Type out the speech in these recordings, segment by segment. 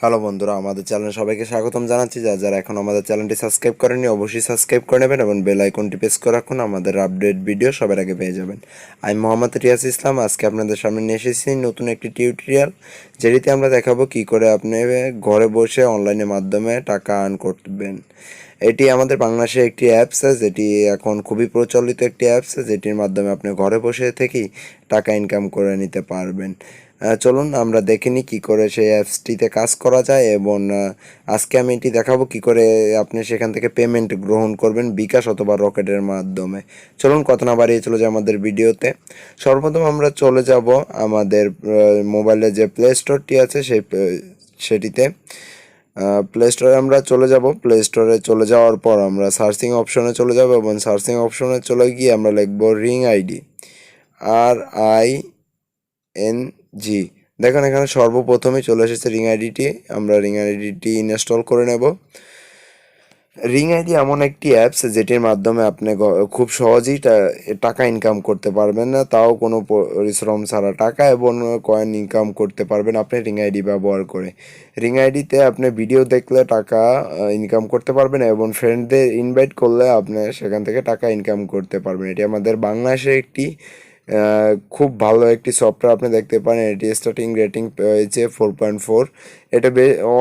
Hello বন্ধুরা, আমাদের চ্যানেলে সবাইকে স্বাগতম জানাচ্ছি। যারা এখন আমাদের চ্যানেলটি সাবস্ক্রাইব করেননি অবশ্যই সাবস্ক্রাইব করে নেবেন এবং বেল আইকনটি প্রেস করে রাখুন, আমাদের আপডেট ভিডিও সবার আগে পেয়ে যাবেন। আমি মোহাম্মদ রিয়াজ ইসলাম, আজকে আপনাদের সামনে নিয়ে এসেছি নতুন একটি টিউটোরিয়াল, যেটিতে আমরা দেখাবো কি করে আপনি ঘরে বসে অনলাইনের মাধ্যমে টাকা আর্ন করবেন। এটি আমাদের বাংলাদেশের একটি অ্যাপস, যেটি এখন খুবই প্রচলিত একটি অ্যাপস, যেটির মাধ্যমে আপনি ঘরে বসে থেকেই টাকা ইনকাম করে নিতে পারবেন। চলুন আমরা দেখে নিই কী করে সেই অ্যাপসটিতে কাজ করা যায়, এবং আজকে আমি এটি দেখাবো কি করে আপনি সেখান থেকে পেমেন্ট গ্রহণ করবেন বিকাশ অথবা রকেটের মাধ্যমে। চলুন কথা না বাড়িয়ে চলে যায় আমাদের ভিডিওতে। সর্বপ্রথম আমরা চলে যাব আমাদের মোবাইলে যে প্লে স্টোরটি আছে সেটিতে। প্লে স্টোরে আমরা চলে যাব। প্লে স্টোরে চলে যাওয়ার পর আমরা সার্চিং অপশনে চলে যাব এবং সার্চিং অপশনে চলে গিয়ে আমরা লিখব রিং আইডি, RING। দেখুন এখানে সর্বপ্রথমে চলে এসেছে রিং আইডিটি। আমরা রিং আইডিটি ইনস্টল করে নেব। রিং আইডি এমন একটি অ্যাপস যেটির মাধ্যমে আপনি খুব সহজেই টাকা ইনকাম করতে পারবেন, না তাও কোনো পরিশ্রম ছাড়া টাকা এবং কয়েন ইনকাম করতে পারবেন আপনি রিং আইডি ব্যবহার করে। রিং আইডিতে আপনি ভিডিও দেখলে টাকা ইনকাম করতে পারবেন এবং ফ্রেন্ডদের ইনভাইট করলে আপনি সেখান থেকে টাকা ইনকাম করতে পারবেন। এটি আমাদের বাংলাদেশের একটি খুব ভালো একটি সফটওয়্যার। আপনি দেখতে পারেন এটি স্টার্টিং রেটিং পেয়েছে 4.4। এটা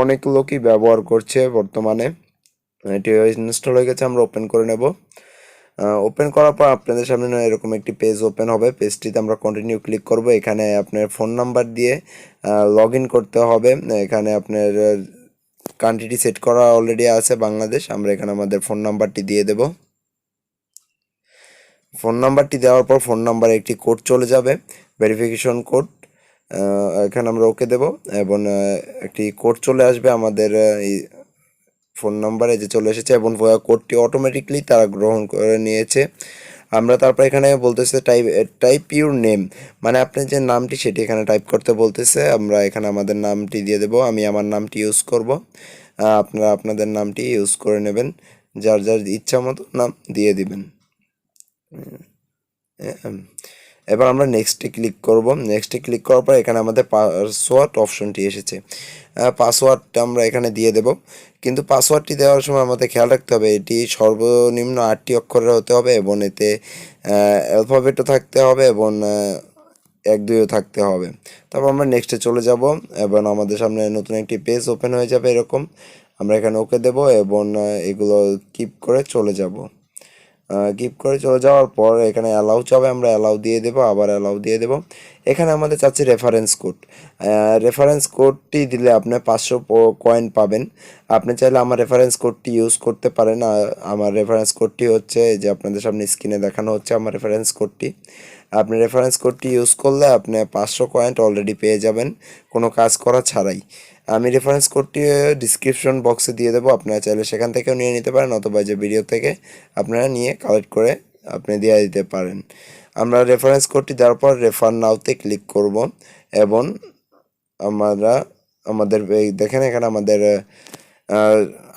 অনেক লোকই ব্যবহার করছে বর্তমানে। এটি ইনস্টল হয়ে গেছে, আমরা ওপেন করে নেব। ওপেন করার পর আপনাদের সামনে এরকম একটি পেজ ওপেন হবে। পেজটিতে আমরা কন্টিনিউ ক্লিক করব। এখানে আপনার ফোন নাম্বার দিয়ে লগ ইন করতে হবে। এখানে আপনার কান্ট্রিটি সেট করা অলরেডি আছে বাংলাদেশ। আমরা এখানে আমাদের ফোন নাম্বারটি দিয়ে দেব। ফোন নাম্বারটি দেওয়ার পর ফোন নাম্বারে একটি কোড চলে যাবে, ভেরিফিকেশন কোড। এখানে আমরা ওকে দেব এবং একটি কোড চলে আসবে আমাদের ফোন নাম্বারে যে চলে এসেছে, এবং কোডটি অটোমেটিকলি তারা গ্রহণ করে নিয়েছে। আমরা তারপর এখানে বলতেছে টাইপ ইউর নেম, মানে আপনি যে নামটি সেটি এখানে টাইপ করতে বলতেছে। আমরা এখানে আমাদের নামটি দিয়ে দেব। আমি আমার নামটি ইউজ করব, আপনারা আপনাদের নামটি ইউজ করে নেবেন, যার যার ইচ্ছা মতো নাম দিয়ে দিবেন। এবার আমরা নেক্সটে ক্লিক করব। নেক্সটে ক্লিক করার পর এখানে আমাদের পাসওয়ার্ড অপশনটি এসেছে। পাসওয়ার্ডটা আমরা এখানে দিয়ে দেব, কিন্তু পাসওয়ার্ডটি দেওয়ার সময় আমাদের খেয়াল রাখতে হবে এটি সর্বনিম্ন 8টি অক্ষরের হতে হবে এবং এতে অ্যালফাবেটও থাকতে হবে এবং 1-2ও থাকতে হবে। তারপর আমরা নেক্সটে চলে যাব এবং আমাদের সামনে নতুন একটি পেজ ওপেন হয়ে যাবে এরকম। আমরা এখানে ওকে দেব এবং এগুলো কিপ করে চলে যাব। গিফট করে চলে যাওয়ার পর এখানে অ্যালাউ চাবে, আমরা অ্যালাউ দিয়ে দেবো, আবার অ্যালাউ দিয়ে দেবো। এখানে আমাদের চাচ্ছি রেফারেন্স কোড। রেফারেন্স কোডটি দিলে আপনি 500 কয়েন পাবেন। আপনি চাইলে আমার রেফারেন্স কোডটি ইউজ করতে পারেন। আমার রেফারেন্স কোডটি হচ্ছে যে আপনাদের সামনে স্ক্রিনে দেখানো হচ্ছে আমার রেফারেন্স কোডটি। আপনি রেফারেন্স কোডটি ইউজ করলে আপনি 500 কয়েন অলরেডি পেয়ে যাবেন কোনো কাজ করা ছাড়াই। আমি রেফারেন্স কোডটি ডিসক্রিপশন বক্সে দিয়ে দেবো, আপনারা চাইলে সেখান থেকেও নিয়ে নিতে পারেন, অথবা যে ভিডিও থেকে আপনারা নিয়ে কালেক্ট করে আপনি দিয়ে দিতে পারেন। আমরা রেফারেন্স কোডটি দেওয়ার পর রেফার নাওতে ক্লিক করব এবং আমরা আমাদের দেখেন এখানে আমাদের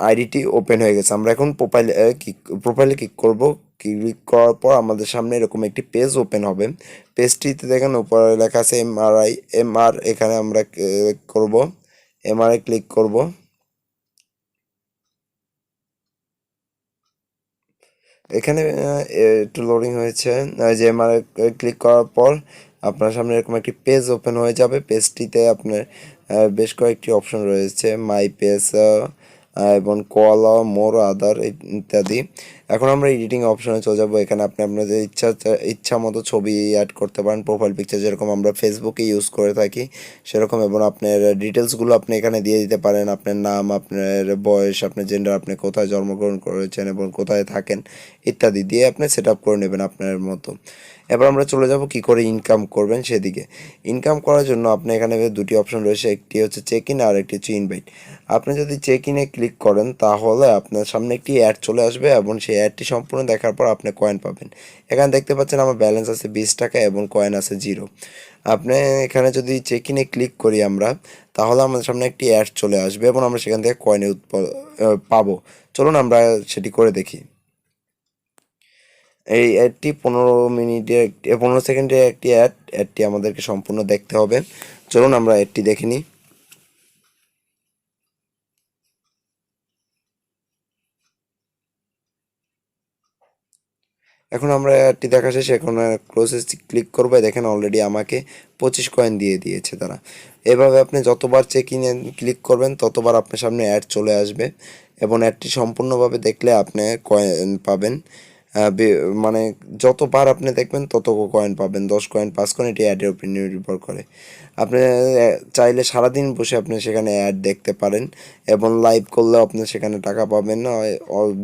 আইডিটি ওপেন হয়ে গেছে। আমরা এখন প্রোফাইলে ক্লিক করব। ক্লিক করার পর আমাদের সামনে এরকম একটি পেজ ওপেন হবে। পেজটিতে দেখেন উপরে লেখা আছে MR। এখানে আমরা করব MR ক্লিক করব। এখানে একটু লোডিং হয়েছে। যে MR ক্লিক করার পর আপনার সামনে এরকম একটি পেজ ওপেন হয়ে যাবে। পেজটিতে আপনার বেশ কয়েকটি অপশন রয়েছে, মাই পেজ এবং কল, মোর, আদার ইত্যাদি। এখন আমরা এডিটিং অপশনে চলে যাব। এখানে আপনি আপনাদের ইচ্ছা মতো ছবি অ্যাড করতে পারেন, প্রোফাইল পিকচার যেরকম আমরা ফেসবুকে ইউজ করে থাকি সেরকম, এবং আপনার ডিটেলসগুলো আপনি এখানে দিয়ে দিতে পারেন। আপনার নাম, আপনার বয়স, আপনার জেন্ডার, আপনি কোথায় জন্মগ্রহণ করেছেন এবং কোথায় থাকেন ইত্যাদি দিয়ে আপনি সেট আপ করে নেবেন আপনার মতো। এবার আমরা চলে যাব কি করে ইনকাম করবেন সেদিকে। ইনকাম করার জন্য আপনি এখানে দুটি অপশন রয়েছে, একটি হচ্ছে চেক ইন আর একটি হচ্ছে ইনভাইট। আপনি যদি চেক ইনে ক্লিক করেন তাহলে আপনার সামনে একটি অ্যাড চলে আসবে এবং সেই অ্যাডটি সম্পূর্ণ দেখার পর আপনি কয়েন পাবেন। এখানে দেখতে পাচ্ছেন আমার ব্যালেন্স আছে 20 টাকা এবং কয়েন আছে 0। আপনি এখানে যদি চেক ইনে ক্লিক করি আমরা, তাহলে আমাদের সামনে একটি অ্যাড চলে আসবে এবং আমরা সেখান থেকে কয়েন পাবো। চলুন আমরা সেটি করে দেখি। এই অ্যাডটি 15 সেকেন্ডের একটি অ্যাডটি আমাদেরকে সম্পূর্ণ দেখতে হবে। চলুন আমরা অ্যাডটি দেখে নিই। এখন আমরা অ্যাডটি দেখা শেষে এখন ক্লোজে ক্লিক করবো। দেখেন অলরেডি আমাকে 25 কয়েন দিয়ে দিয়েছে তারা। এভাবে আপনি যতবার চেক ইনে ক্লিক করবেন ততবার আপনার সামনে অ্যাড চলে আসবে এবং অ্যাডটি সম্পূর্ণভাবে দেখলে আপনি কয়েন পাবেন। মানে যতবার আপনি দেখবেন তত কয়েন পাবেন, 10 কয়েন 5 কয়েন, এটি অ্যাডের উপর নির্ভর করে। আপনি চাইলে সারাদিন বসে আপনি সেখানে অ্যাড দেখতে পারেন এবং লাইভ করলেও আপনি সেখানে টাকা পাবেন,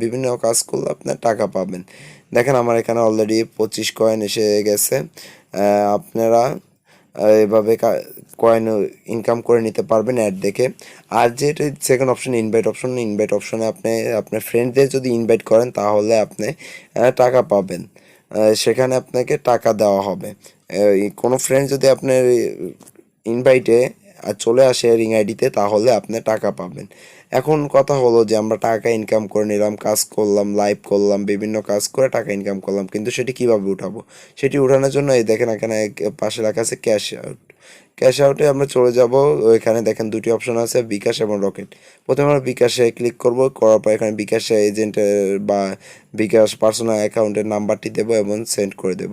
বিভিন্ন কাজ করলে আপনার টাকা পাবেন। দেখেন আমার এখানে অলরেডি 25 কয়েন এসে গেছে। আপনারা এভাবে কয়েন ইনকাম করে নিতে পারবেন অ্যাড দেখে। আর যেটা সেকেন্ড অপশন ইনভাইট অপশনে আপনি আপনার ফ্রেন্ডদের যদি ইনভাইট করেন তাহলে আপনি টাকা পাবেন। সেখানে আপনাকে টাকা দেওয়া হবে। কোনো ফ্রেন্ড যদি আপনার ইনভাইটে চলে আসে রিং আইডিতে তাহলে আপনি টাকা পাবেন। এখন কথা হলো যে আমরা টাকা ইনকাম করে নিলাম, কাজ করলাম, লাইভ করলাম, বিভিন্ন কাজ করে টাকা ইনকাম করলাম, কিন্তু সেটি কিভাবে উঠাবো? সেটি উঠানোর জন্য এই দেখেন এখানে পাশে লেখা আছে ক্যাশ আউট। ক্যাশ আউটে আমরা চলে যাব। ওইখানে দেখেন দুটি অপশন আছে, বিকাশ এবং রকেট। প্রথমে আমরা বিকাশে ক্লিক করব, করার পর এখানে বিকাশে এজেন্টের বা বিকাশ পার্সোনাল অ্যাকাউন্টের নাম্বারটি দেবো এবং সেন্ড করে দেব।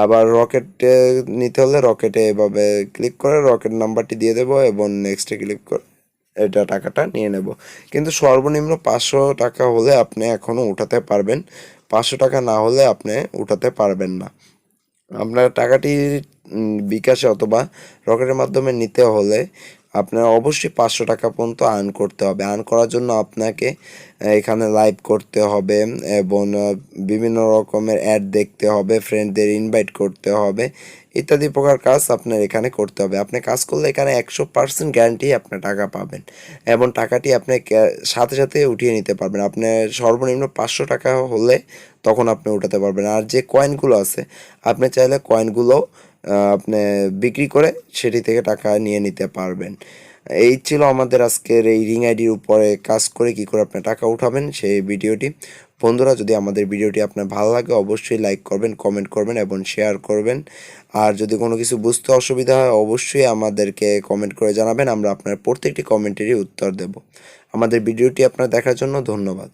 আবার রকেটে নিতে হলে রকেটে এভাবে ক্লিক করে রকেট নাম্বারটি দিয়ে দেবো এবং নেক্সটে ক্লিক করে এটা টাকাটা নিয়ে নেব। কিন্তু সর্বনিম্ন 500 টাকা হলে আপনি এখনও উঠাতে পারবেন, 500 টাকা না হলে আপনি উঠাতে পারবেন না। আপনার টাকাটি বিকাশে অথবা রকেটের মাধ্যমে নিতে হলে আপনার অবশ্যই 500 টাকা পর্যন্ত আর্ন করতে হবে। আর্ন করার জন্য আপনাকে এখানে লাইভ করতে হবে এবং বিভিন্ন রকমের অ্যাড দেখতে হবে, ফ্রেন্ডদের ইনভাইট করতে হবে, ইত্যাদি প্রকার কাজ আপনার এখানে করতে হবে। আপনি কাজ করলে এখানে 100% গ্যারান্টি আপনার টাকা পাবেন এবং টাকাটি আপনি সাথে সাথে উঠিয়ে নিতে পারবেন। আপনার সর্বনিম্ন 500 টাকা হলে তখন আপনি উঠাতে পারবেন। আর যে কয়েনগুলো আছে আপনি চাইলে কয়েনগুলো আপনি বিক্রি করে সেটি থেকে টাকা নিয়ে নিতে পারবেন। এই ছিল আমাদের আজকের এই রিং আইডির উপরে কাজ করে কী করে আপনি টাকা উঠাবেন সেই ভিডিওটি। বন্ধুরা, যদি আমাদের ভিডিওটি আপনার ভালো লাগে অবশ্যই লাইক করবেন, কমেন্ট করবেন এবং শেয়ার করবেন। আর যদি কোনো কিছু বুঝতে অসুবিধা হয় অবশ্যই আমাদেরকে কমেন্ট করে জানাবেন, আমরা আপনার প্রত্যেকটি কমেন্টেরই উত্তর দেব। আমাদের ভিডিওটি আপনার দেখার জন্য ধন্যবাদ।